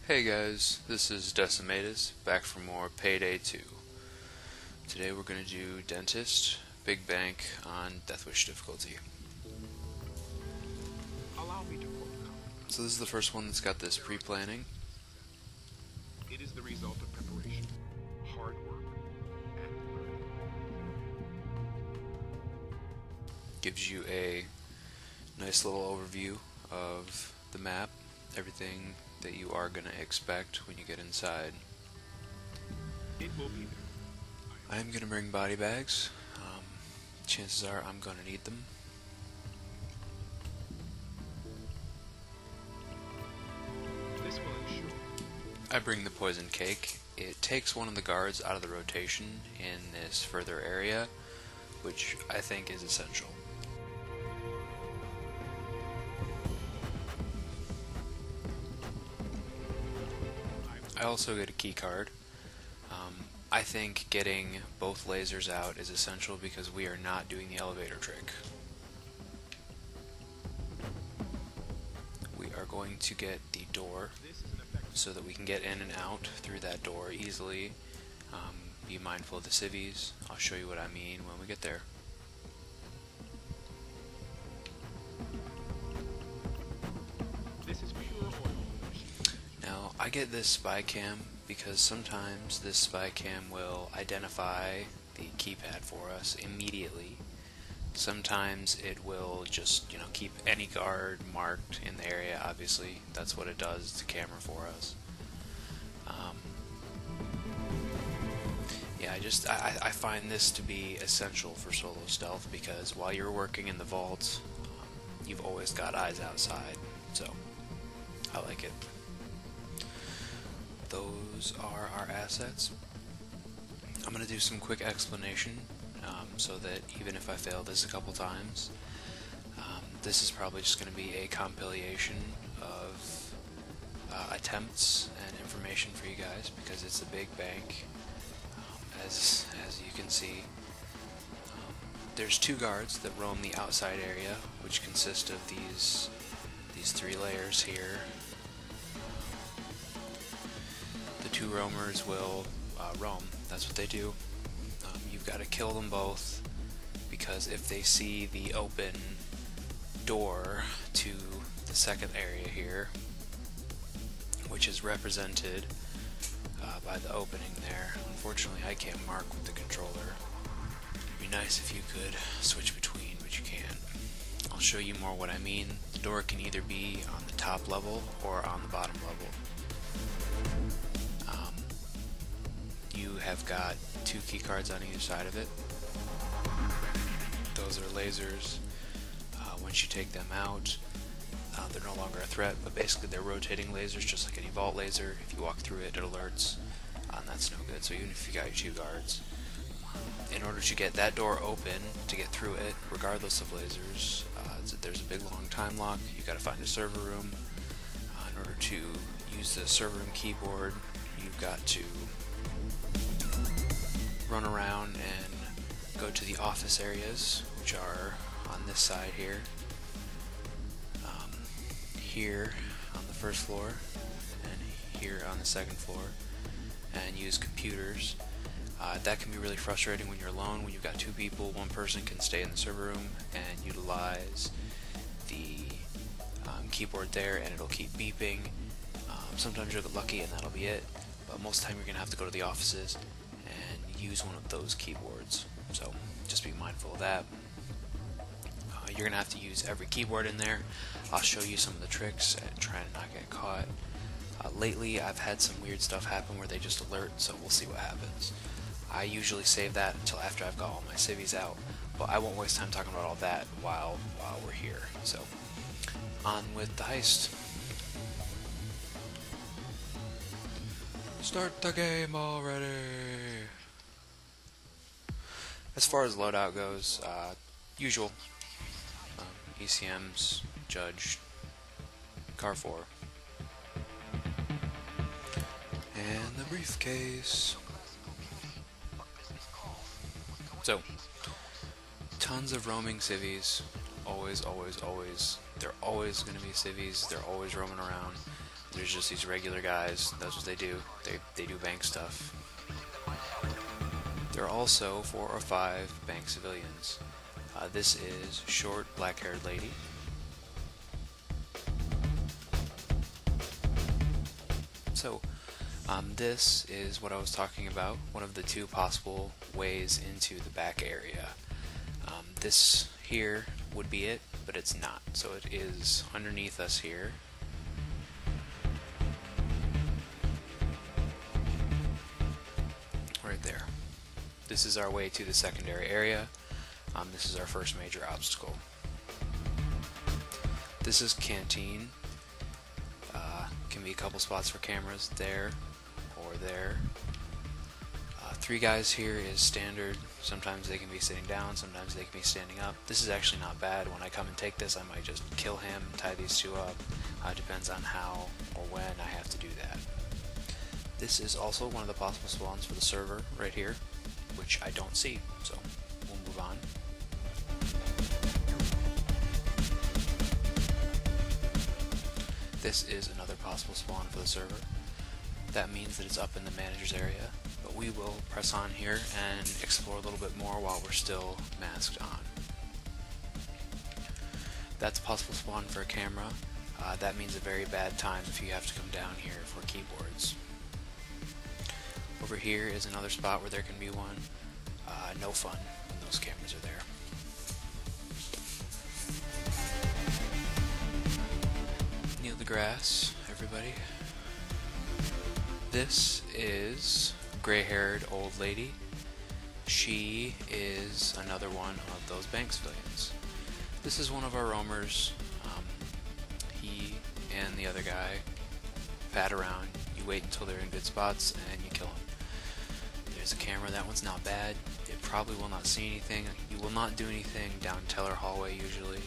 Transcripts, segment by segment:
Hey guys, this is Decimatus, back for more Payday 2. Today we're going to do Dentist, Big Bank on Deathwish difficulty. Allow me to quote Colin. So this is the first one that's got this pre-planning. It is the result of preparation, hard work, and learning. Gives you a nice little overview of the map, everything that you are going to expect when you get inside. It will be there. I'm going to bring body bags. Chances are I'm going to need them. This will ensure I bring the poison cake. It takes one of the guards out of the rotation in this further area, which I think is essential. I also get a key card. I think getting both lasers out is essential because we are not doing the elevator trick. We are going to get the door this is an effective. so that we can get in and out through that door easily. Be mindful of the civvies. I'll show you what I mean when we get there. This is pure oil. Now, I get this spy cam because sometimes this spy cam will identify the keypad for us immediately. Sometimes it will just, keep any guard marked in the area. Obviously, that's what it does to camera for us. Yeah, I find this to be essential for solo stealth because while you're working in the vault, you've always got eyes outside. So, I like it. Those are our assets. I'm going to do some quick explanation so that even if I fail this a couple times, this is probably just going to be a compilation of attempts and information for you guys because it's a big bank. As you can see, there's two guards that roam the outside area, which consist of these three layers here. The two roamers will roam. That's what they do. You've got to kill them both because if they see the open door to the second area here, which is represented by the opening there. Unfortunately, I can't mark with the controller. It'd be nice if you could switch between, but you can't. I'll show you more what I mean. The door can either be on the top level or on the bottom level. You have got two key cards on either side of it. Those are lasers. Once you take them out, they're no longer a threat, but basically they're rotating lasers just like any vault laser. If you walk through it, it alerts, and that's no good. So even if you got your two guards, in order to get that door open, to get through it, regardless of lasers, there's a big long time lock. You got to find a server room. In order to use the server room keyboard, you've got to run around and go to the office areas, which are on this side here. Here on the first floor and here on the second floor, and use computers. That can be really frustrating when you're alone. When you've got two people, one person can stay in the server room and utilize the keyboard there, and it'll keep beeping. Sometimes you'll get lucky and that'll be it, but most of the time you're going to have to go to the offices and use one of those keyboards. So just be mindful of that. You're going to have to use every keyboard in there. I'll show you some of the tricks and try to not get caught. Lately I've had some weird stuff happen where they just alert, so we'll see what happens. I usually save that until after I've got all my civvies out, but I won't waste time talking about all that while we're here. So, on with the heist. Start the game already! As far as loadout goes, usual. ECMs, Judge, Car 4. And the briefcase. So, tons of roaming civvies. Always, always, always. They're always going to be civvies. They're always roaming around. There's just these regular guys. That's what they do. They do bank stuff. There are also 4 or 5 bank civilians. This is short, black-haired lady. So, this is what I was talking about, one of the 2 possible ways into the back area. This here would be it, but it's not. So it is underneath us here. Right there. This is our way to the secondary area. This is our first major obstacle. This is canteen. Can be a couple spots for cameras there or there. 3 guys here is standard. Sometimes they can be sitting down, sometimes they can be standing up. This is actually not bad. When I come and take this, I might just kill him, tie these 2 up. Depends on how or when I have to do that. This is also one of the possible spawns for the server right here, which I don't see, so we'll move on. This is another possible spawn for the server. That means that it's up in the manager's area, but we will press on here and explore a little bit more while we're still masked on. That's a possible spawn for a camera. That means a very bad time if you have to come down here for keyboards. Over here is another spot where there can be one. No fun when those cameras are there. Kneel the grass, everybody. This is a gray-haired old lady. She is another one of those bank civilians. This is one of our roamers. He and the other guy pat around. You wait until they're in good spots and you kill them. There's a camera. That one's not bad. It probably will not see anything. You will not do anything down Teller hallway usually.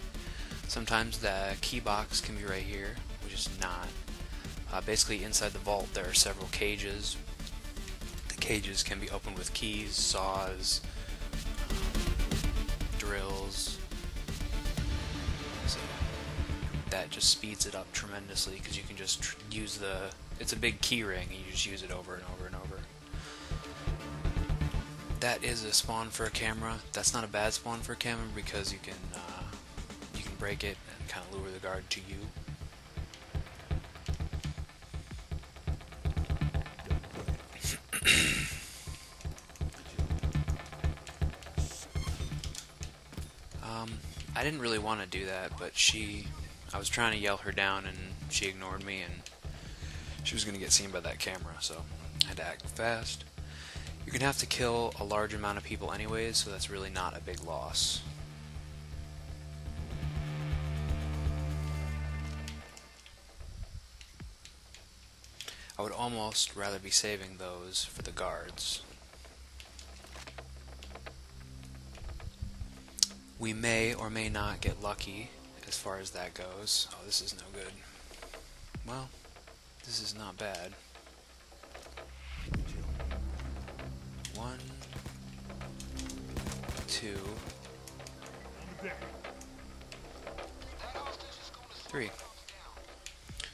Sometimes the key box can be right here, which is not. Basically inside the vault there are several cages. The cages can be opened with keys, saws, drills. So that just speeds it up tremendously because you can just use it's a big key ring and you just use it over and over and over. That is a spawn for a camera. That's not a bad spawn for a camera because you can break it and kind of lure the guard to you. I didn't really want to do that, but I was trying to yell her down and she ignored me and she was going to get seen by that camera, so I had to act fast. You're going to have to kill a large amount of people anyways, so that's really not a big loss. I would almost rather be saving those for the guards. We may or may not get lucky as far as that goes. Oh, this is no good. Well, this is not bad. 1, 2, 3.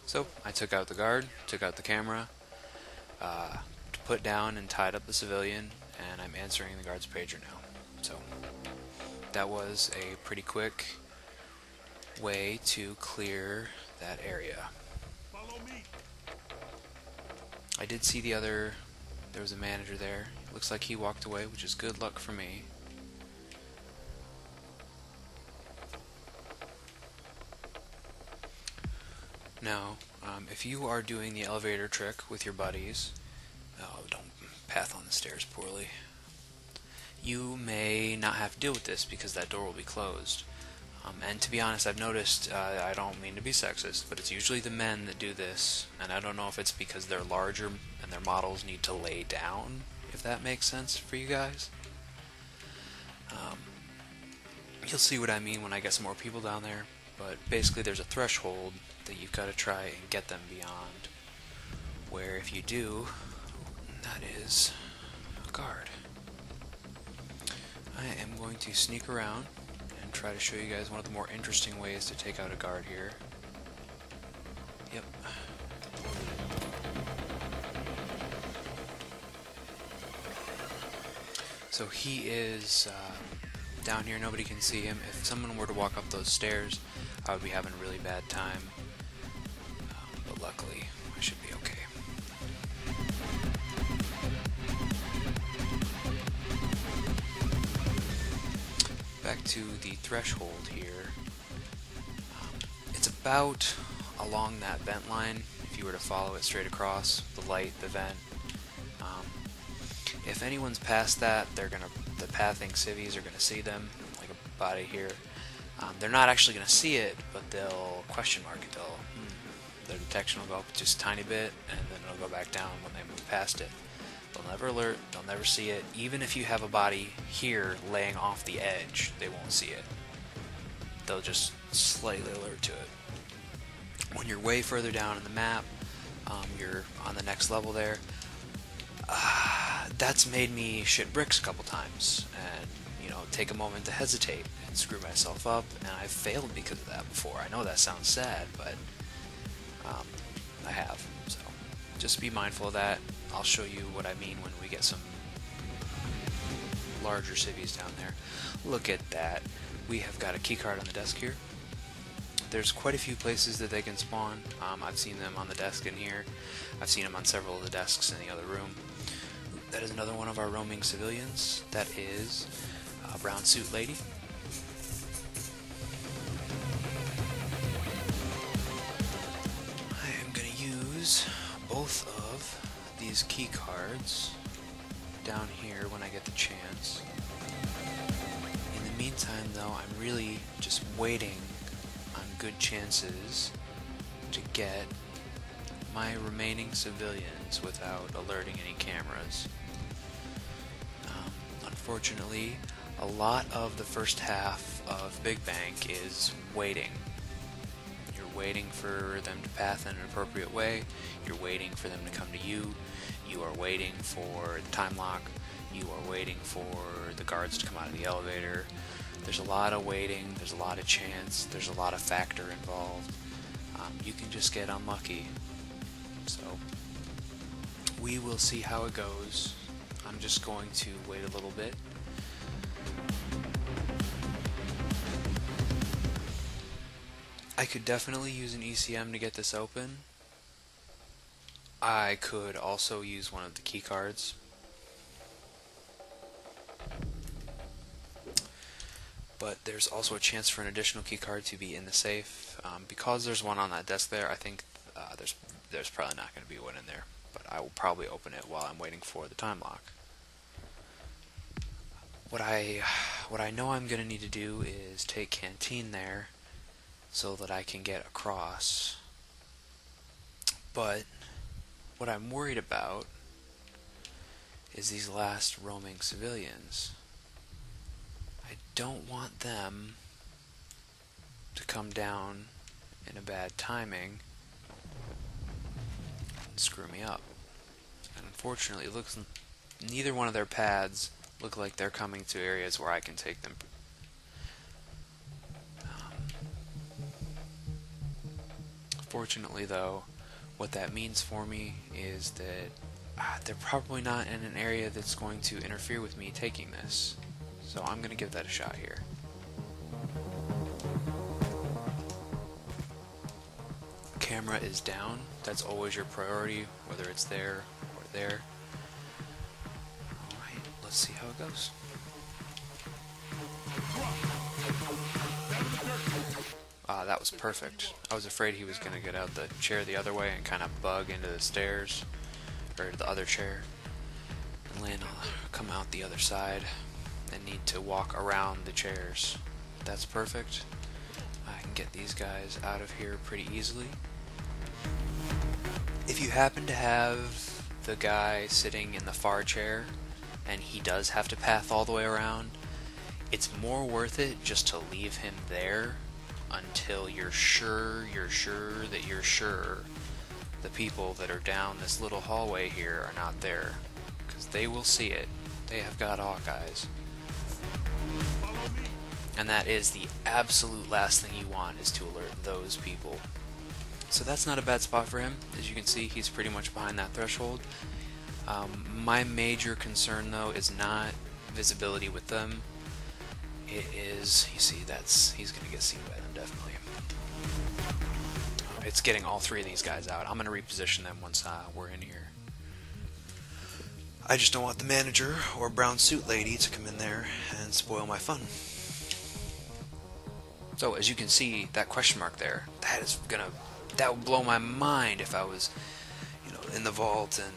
So, I took out the guard, took out the camera, put down and tied up the civilian, and I'm answering the guard's pager now. So, that was a pretty quick way to clear that area. I did see there was a manager there. Looks like he walked away, which is good luck for me. Now, if you are doing the elevator trick with your buddies, don't path on the stairs poorly. You may not have to deal with this because that door will be closed. And to be honest, I've noticed, I don't mean to be sexist, but it's usually the men that do this, and I don't know if it's because they're larger and their models need to lay down, if that makes sense for you guys. You'll see what I mean when I get some more people down there, but basically there's a threshold that you've got to try and get them beyond, where if you do, that is a guard. I am going to sneak around and try to show you guys one of the more interesting ways to take out a guard here. Yep. So he is down here, nobody can see him. If someone were to walk up those stairs, I would be having a really bad time. But luckily, I should be okay. Back to the threshold here. It's about along that vent line. If you were to follow it straight across, the light, the vent. If anyone's past that, the pathing civvies are gonna see them, like a body here. They're not actually gonna see it, but they'll question mark it. Their detection will go up just a tiny bit, and then it'll go back down when they move past it. They'll never alert, they'll never see it. Even if you have a body here laying off the edge, they won't see it. They'll just slightly alert to it. When you're way further down in the map, you're on the next level there, that's made me shit bricks a couple times, and take a moment to hesitate and screw myself up, and I've failed because of that before. I know that sounds sad, but I have, so just be mindful of that. I'll show you what I mean when we get some larger civvies down there. Look at that. We have got a keycard on the desk here. There's quite a few places that they can spawn. I've seen them on the desk in here. I've seen them on several of the desks in the other room. That is another one of our roaming civilians. That is a brown suit lady. I am going to use both of these key cards down here when I get the chance. In the meantime, though, I'm really just waiting on good chances to get my remaining civilians without alerting any cameras. Unfortunately, a lot of the first half of Big Bank is waiting. You're waiting for them to path in an appropriate way. You're waiting for them to come to you. You are waiting for the time lock. You are waiting for the guards to come out of the elevator. There's a lot of waiting. There's a lot of chance. There's a lot of factor involved. You can just get unlucky. So we will see how it goes. I'm just going to wait a little bit. I could definitely use an ECM to get this open. I could also use one of the key cards. But there's also a chance for an additional key card to be in the safe. Because there's one on that desk there, I think there's probably not going to be one in there. But I will probably open it while I'm waiting for the time lock. What I know I'm going to need to do is take Canteen there so that I can get across. But what I'm worried about is these last roaming civilians. I don't want them to come down in a bad timing and screw me up. And unfortunately, it looks neither one of their pads look like they're coming to areas where I can take them. Fortunately, though, what that means for me is that they're probably not in an area that's going to interfere with me taking this. So I'm going to give that a shot here. Camera is down. That's always your priority, whether it's there or there. Alright, let's see how it goes. That was perfect. I was afraid he was going to get out the chair the other way and kind of bug into the stairs, or the other chair, and land come out the other side and need to walk around the chairs. That's perfect. I can get these guys out of here pretty easily. If you happen to have the guy sitting in the far chair and he does have to path all the way around, it's more worth it just to leave him there until you're sure the people that are down this little hallway here are not there, because they will see it. They have got Hawkeyes. And that is the absolute last thing you want, is to alert those people. So that's not a bad spot for him. As you can see, he's pretty much behind that threshold. My major concern, though, is not visibility with them, it is, you see, he's going to get seen by them, definitely. It's getting all three of these guys out. I'm going to reposition them once we're in here. I just don't want the manager or brown suit lady to come in there and spoil my fun. So as you can see, that question mark there, that would blow my mind if I was, in the vault and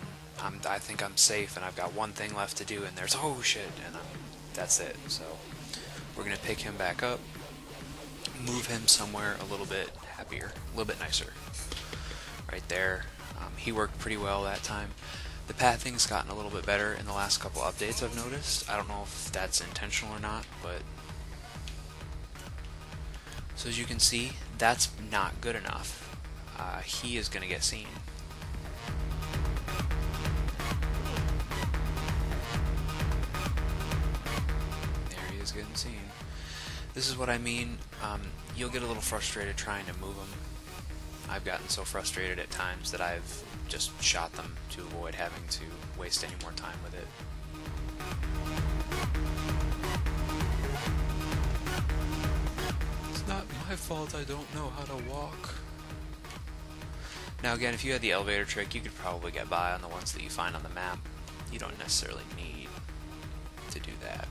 I think I'm safe and I've got one thing left to do and there's, oh shit, and that's it. So we're going to pick him back up, move him somewhere a little bit happier, a little bit nicer. Right there. He worked pretty well that time. The pathing's gotten a little bit better in the last couple updates, I've noticed. I don't know if that's intentional or not, but... So as you can see, that's not good enough. He is going to get seen. There he is getting seen. This is what I mean. You'll get a little frustrated trying to move him. I've gotten so frustrated at times that I've just shot them to avoid having to waste any more time with it. It's not my fault I don't know how to walk. Now again, if you had the elevator trick, you could probably get by on the ones that you find on the map. You don't necessarily need to do that.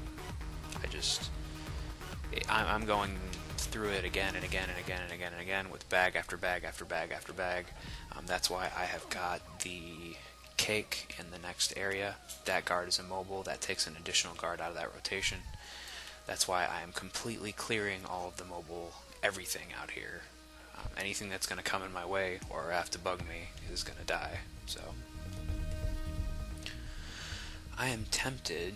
I'm going through it again and again and again and again and again with bag after bag after bag after bag. That's why I have got the cake in the next area. That guard is immobile. That takes an additional guard out of that rotation. That's why I am completely clearing all of the mobile everything out here. Anything that's going to come in my way or have to bug me is going to die. So I am tempted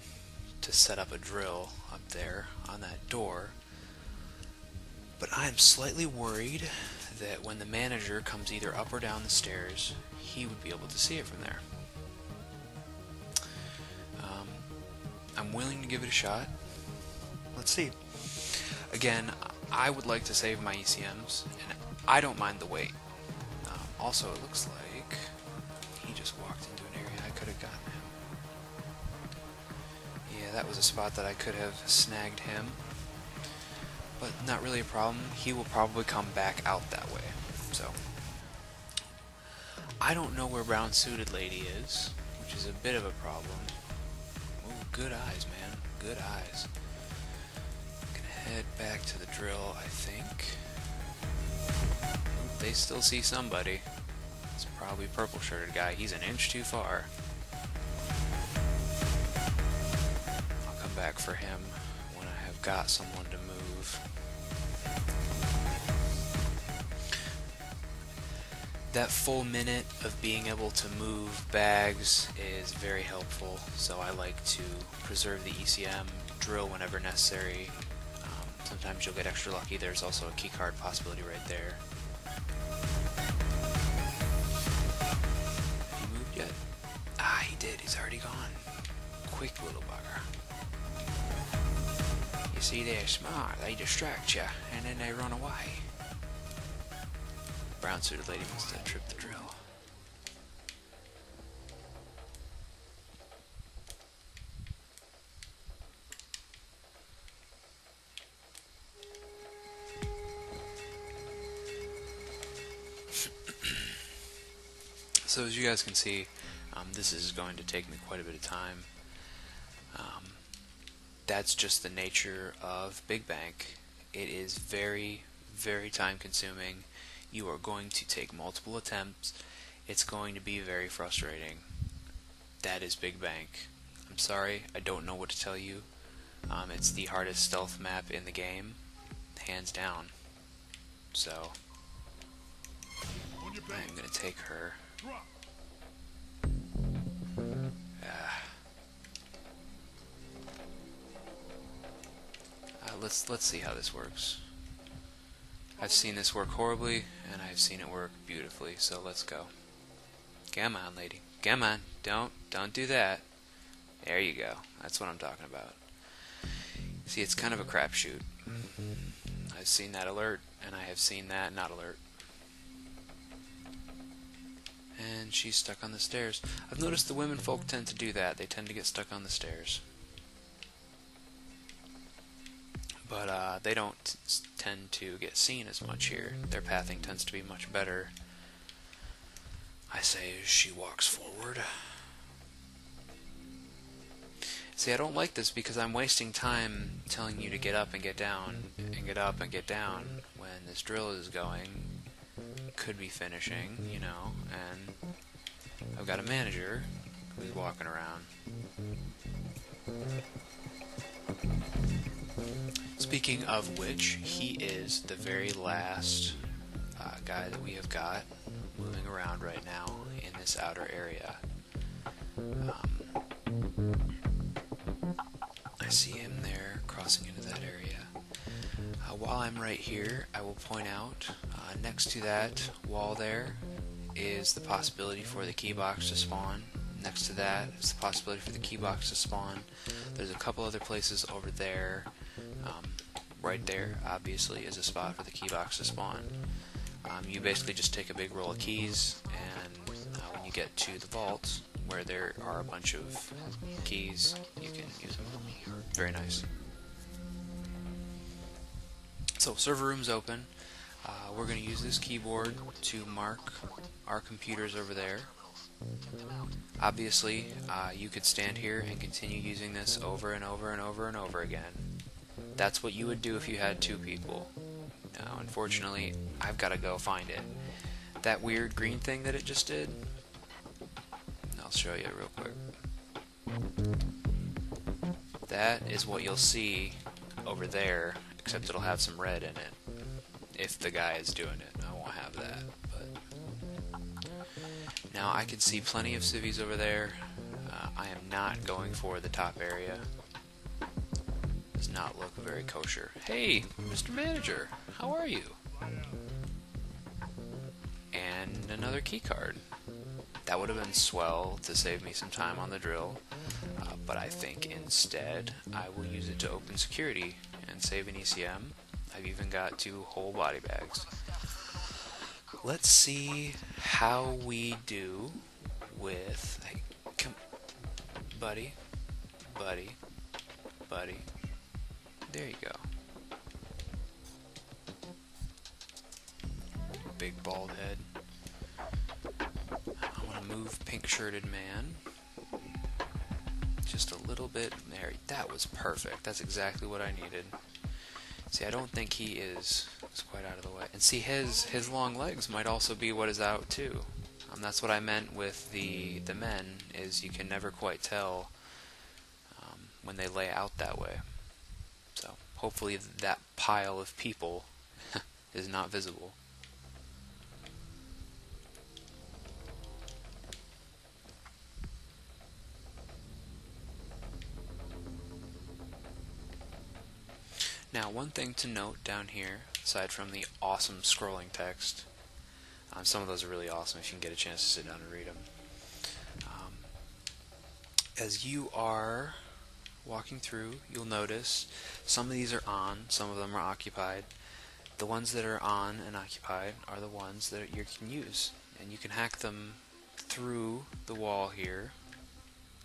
to set up a drill up there on that door, but I am slightly worried that when the manager comes either up or down the stairs, he would be able to see it from there. I'm willing to give it a shot. Let's see. Again, I would like to save my ECMs, and I don't mind the wait. Also, it looks like he just walked into an area I could have gotten him. Yeah, that was a spot that I could have snagged him. But not really a problem. He will probably come back out that way. So I don't know where brown suited lady is, which is a bit of a problem. Ooh, good eyes, man. Good eyes. I'm gonna head back to the drill, I think. They still see somebody. It's probably a purple shirted guy. He's an inch too far. I'll come back for him when I have got someone to move. That full minute of being able to move bags is very helpful, so I like to preserve the ECM, drill whenever necessary. Sometimes you'll get extra lucky. There's also a keycard possibility right there. He moved yet? Ah, he did. He's already gone. Quick little bugger. You see, they're smart. They distract you, and then they run away. Brown suited lady must have tripped the drill. So as you guys can see, this is going to take me quite a bit of time. That's just the nature of Big Bank. It is very, very time consuming. You are going to take multiple attempts. It's going to be very frustrating. That is Big Bank. I'm sorry, I don't know what to tell you. It's the hardest stealth map in the game, hands down. So I'm gonna take her. Let's see how this works. I've seen this work horribly, and I've seen it work beautifully, so let's go. Come on, lady. Come on. Don't do that. There you go. That's what I'm talking about. See, it's kind of a crapshoot. I've seen that alert, and I have seen that not alert. And she's stuck on the stairs. I've noticed the women folk tend to do that. They tend to get stuck on the stairs. but they don't tend to get seen as much here. Their pathing tends to be much better. I say as she walks forward. See, I don't like this because I'm wasting time telling you to get up and get down, and get up and get down, when this drill is going, could be finishing, you know, and I've got a manager who's walking around. Speaking of which, he is the very last guy that we have got moving around right now in this outer area. I see him there crossing into that area. While I'm right here, I will point out next to that wall there is the possibility for the key box to spawn. Next to that is the possibility for the key box to spawn. There's a couple other places over there. Right there, obviously, is a spot for the key box to spawn. You basically just take a big roll of keys, and when you get to the vault, where there are a bunch of keys, you can use them. Very nice. So, server room's open. We're going to use this keyboard to mark our computers over there. Obviously, you could stand here and continue using this over and over and over and over again. That's what you would do if you had two people. Now, unfortunately, I've got to go find it. That weird green thing that it just did, I'll show you real quick. That is what you'll see over there, except it'll have some red in it. If the guy is doing it, I won't have that. But now I can see plenty of civvies over there. I am not going for the top area. Does not look very kosher. Hey, Mr. Manager, how are you? And another key card. That would have been swell to save me some time on the drill, but I think instead I will use it to open security and save an ECM. I've even got 2 whole body bags. Let's see how we do with... Hey, come, buddy. There you go. Big bald head. I want to move pink-shirted man. Just a little bit there. That was perfect. That's exactly what I needed. See, I don't think he is quite out of the way. And see, his long legs might also be what is out too. That's what I meant with the men, is you can never quite tell when they lay out that way. So hopefully that pile of people is not visible. Now, one thing to note down here, aside from the awesome scrolling text, some of those are really awesome if you can get a chance to sit down and read them. As you are walking through, you'll notice some of these are on, some of them are occupied. The ones that are on and occupied are the ones that you can use, and you can hack them through the wall here,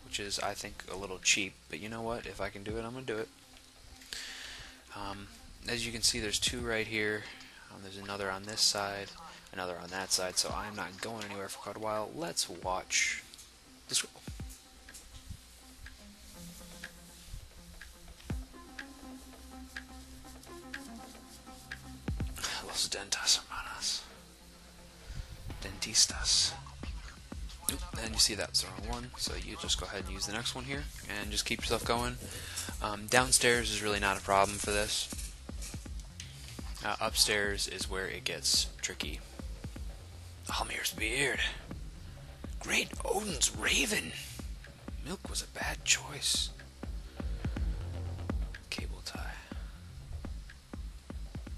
which is, I think, a little cheap, but you know what? If I can do it, I'm going to do it. As you can see, there's 2 right here. There's another on this side, another on that side, so I'm not going anywhere for quite a while. Let's watch the scroll. Los dentas, hermanas. Dentistas. Oop, and you see that's the wrong one, so you just go ahead and use the next one here, and just keep yourself going. Downstairs is really not a problem for this. Upstairs is where it gets tricky. Almir's beard. Great Odin's raven. Milk was a bad choice. Cable tie.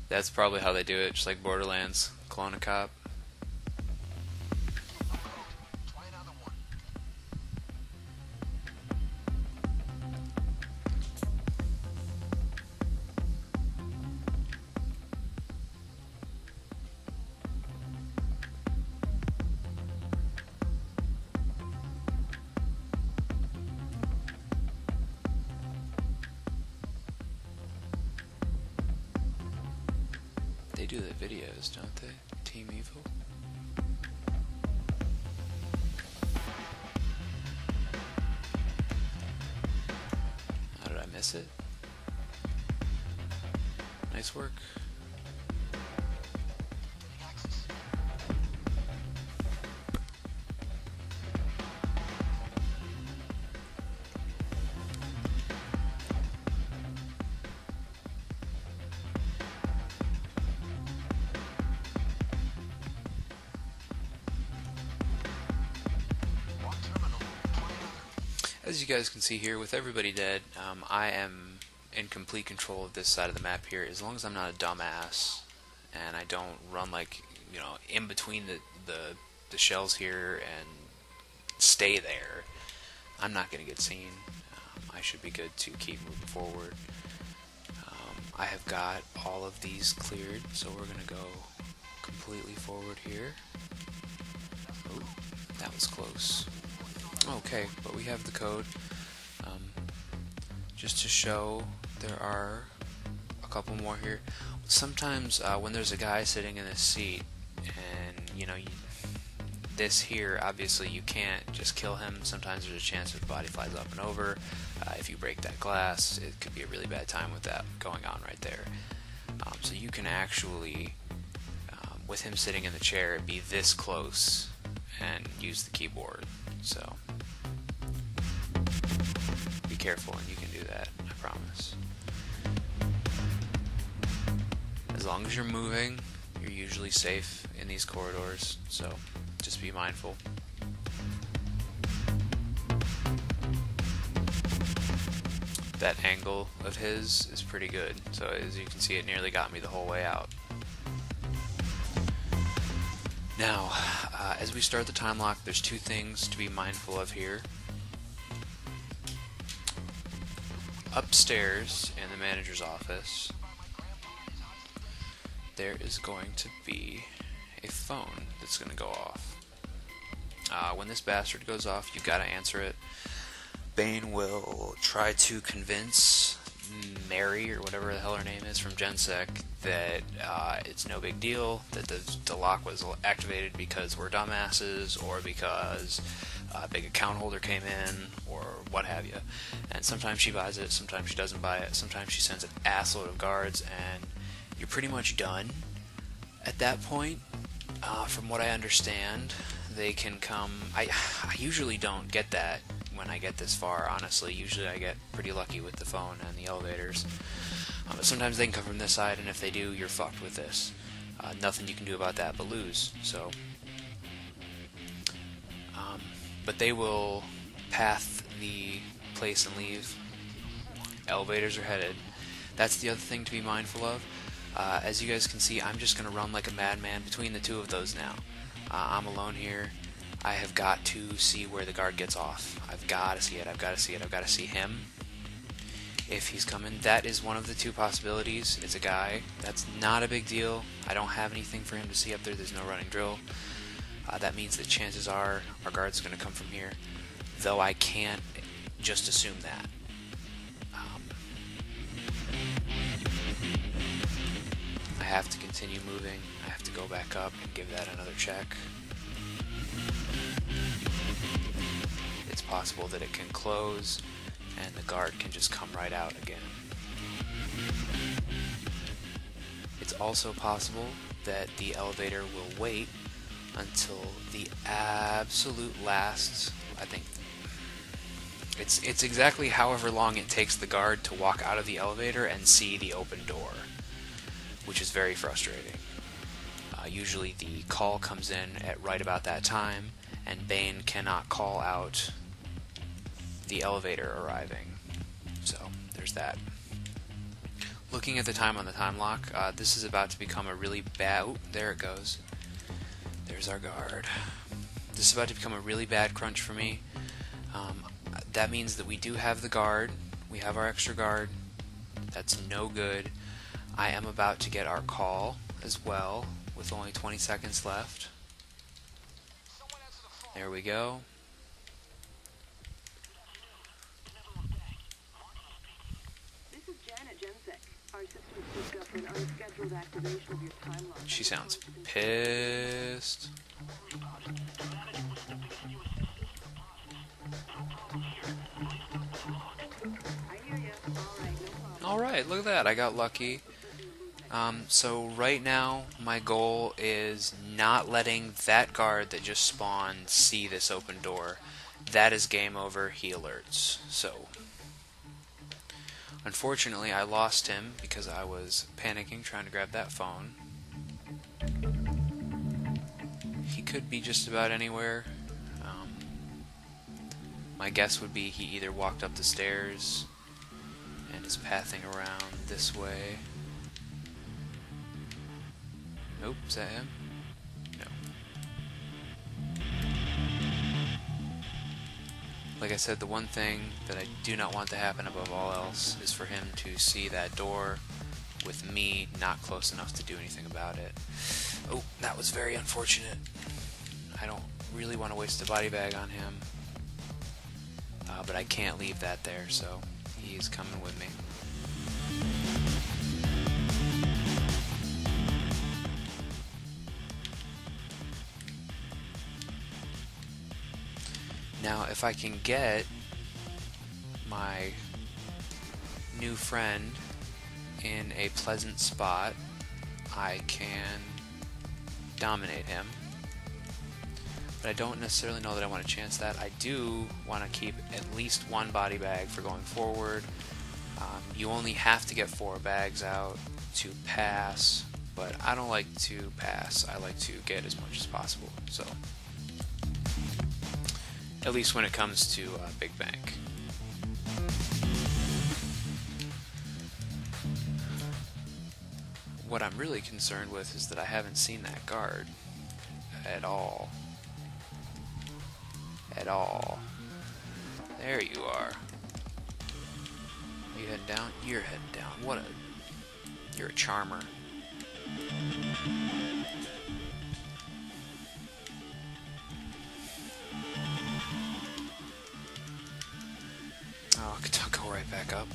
That's probably how they do it, just like Borderlands. Clone a cop. They do the videos, don't they? Team Evil? How did I miss it? Nice work. As you guys can see here, with everybody dead, I am in complete control of this side of the map here, as long as I'm not a dumbass and I don't run like, you know, in between the shells here and stay there. I'm not going to get seen. I should be good to keep moving forward. I have got all of these cleared, so we're going to go completely forward here. Oh, that was close. Okay, but we have the code. Just to show, there are a couple more here. Sometimes when there's a guy sitting in a seat, and you know, this here, obviously you can't just kill him. Sometimes there's a chance that the body flies up and over. If you break that glass, it could be a really bad time with that going on right there. So you can actually, with him sitting in the chair, be this close and use the keyboard. So be careful, and you can do that, I promise. As long as you're moving, you're usually safe in these corridors, so just be mindful. That angle of his is pretty good, so as you can see, it nearly got me the whole way out. Now, as we start the time lock, there's two things to be mindful of here. Upstairs in the manager's office, there is going to be a phone that's going to go off. When this bastard goes off, you've got to answer it. Bane will try to convince Mary, or whatever the hell her name is, from GenSec, that it's no big deal, that the lock was activated because we're dumbasses, or because a big account holder came in, or what have you. And sometimes she buys it, sometimes she doesn't buy it, sometimes she sends an assload of guards, and you're pretty much done at that point. From what I understand, they can come... I usually don't get that when I get this far, honestly. Usually I get pretty lucky with the phone and the elevators. But sometimes they can come from this side, and if they do, you're fucked with this. Nothing you can do about that but lose. So, but they will path the place and leave. Elevators are headed. That's the other thing to be mindful of. As you guys can see, I'm just going to run like a madman between the two of those now. I'm alone here. I have got to see where the guard gets off. I've got to see it. I've got to see it. I've got to see him. If he's coming, that is one of the two possibilities. It's a guy. That's not a big deal. I don't have anything for him to see up there. There's no running drill. That means that chances are our guard's going to come from here, though I can't just assume that. I have to continue moving. I have to go back up and give that another check. It's possible that it can close and the guard can just come right out again. It's also possible that the elevator will wait until the absolute last, I think, it's exactly however long it takes the guard to walk out of the elevator and see the open door, which is very frustrating. Usually the call comes in at right about that time, and Bane cannot call out the elevator arriving. So, there's that. Looking at the time on the time lock, this is about to become a really bad... Oh, there it goes. There's our guard. This is about to become a really bad crunch for me. That means that we do have the guard. We have our extra guard. That's no good. I am about to get our call as well, with only 20 seconds left. There we go. This is Jan at GenSec. Our system is She sounds pissed. Alright, look at that. I got lucky. So right now, my goal is not letting that guard that just spawned see this open door. That is game over. He alerts. So, unfortunately, I lost him because I was panicking trying to grab that phone. He could be just about anywhere. My guess would be he either walked up the stairs and is pathing around this way. Nope, is that him? No. Like I said, the one thing that I do not want to happen above all else is for him to see that door with me not close enough to do anything about it. Oh, that was very unfortunate. I don't really want to waste a body bag on him. But I can't leave that there, so he's coming with me. Now, if I can get my new friend in a pleasant spot, I can dominate him. But I don't necessarily know that I want to chance that. I do want to keep at least one body bag for going forward. You only have to get 4 bags out to pass, but I don't like to pass. I like to get as much as possible. So, at least when it comes to Big Bank. What I'm really concerned with is that I haven't seen that guard at all. At all. There you are. Are you heading down? You're heading down. You're a charmer. Oh, I'll go right back up.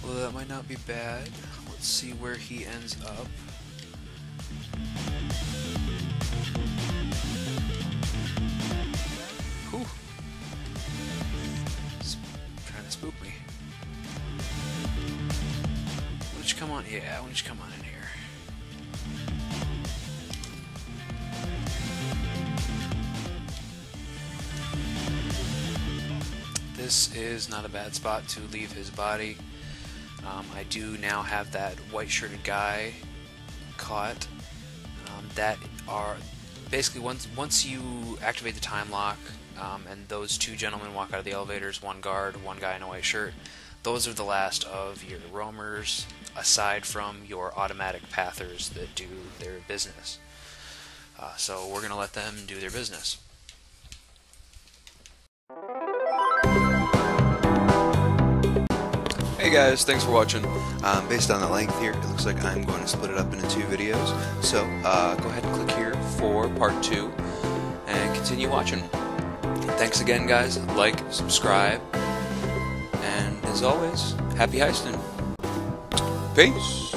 Well, that might not be bad. Let's see where he ends up. Whew. He's trying to spook me. Why don't you come on? Yeah, why don't you come on in here? This is not a bad spot to leave his body. I do now have that white-shirted guy caught. That are basically once you activate the time lock, and those 2 gentlemen walk out of the elevators, 1 guard, 1 guy in a white shirt. Those are the last of your roamers, aside from your automatic pathers that do their business. So we're gonna let them do their business. Hey guys, thanks for watching. Based on the length here, it looks like I'm going to split it up into 2 videos. So go ahead and click here for part 2 and continue watching. Thanks again guys, like, subscribe, and as always, happy heisting. Peace!